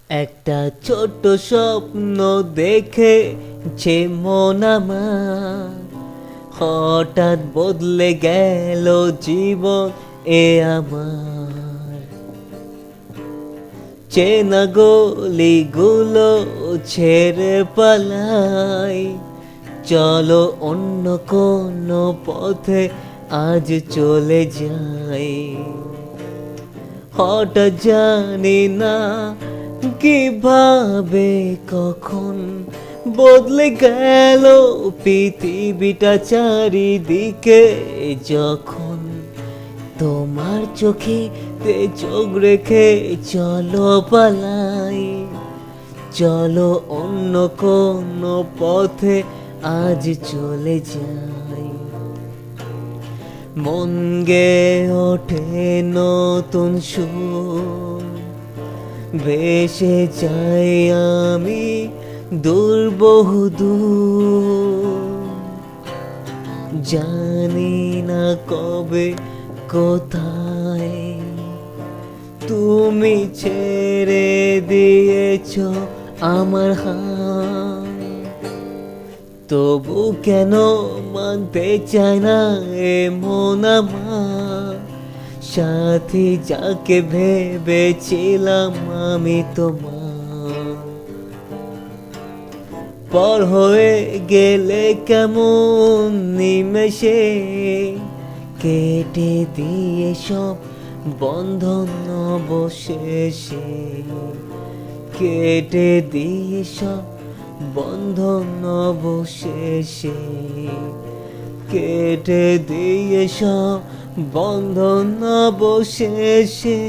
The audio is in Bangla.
একটা ছোট্ট স্বপ্ন দেখেছে মন আমার, হঠাৎ বদলে গেল জীবন এ আমার। চেনা গলিগুলো ছেড়ে পালাই, চলো অন্য কোনো পথে আজ চলে যাই। হঠাৎ জানি না কিভাবে কখন বদলে গেল পৃথিবীটা চারিদিকে, যখন তোমার চোখে চোখ রেখে চলো পালাই, চলো অন্য কোনো পথে আজ চলে যাই। মন গে ওঠে নতুন সুর, ভেসে যাই আমি দূর বহুদূর। জানি না কবে কোথায় তুমি ছেড়ে দিয়েছ আমার হাত, তবু কেন মানতে চায় না এ মন আমার। সাথী যাকে ভেবেছিলাম আমি তোমার, পর হয়ে গেলে কেমন নিমেষে কেটে দিয়ে সব বন্ধন অবশেষে, কেটে দিয়ে সব বন্ধন অবশেষে, কেটে দিয়ে সব বন্ধন অবশেষে।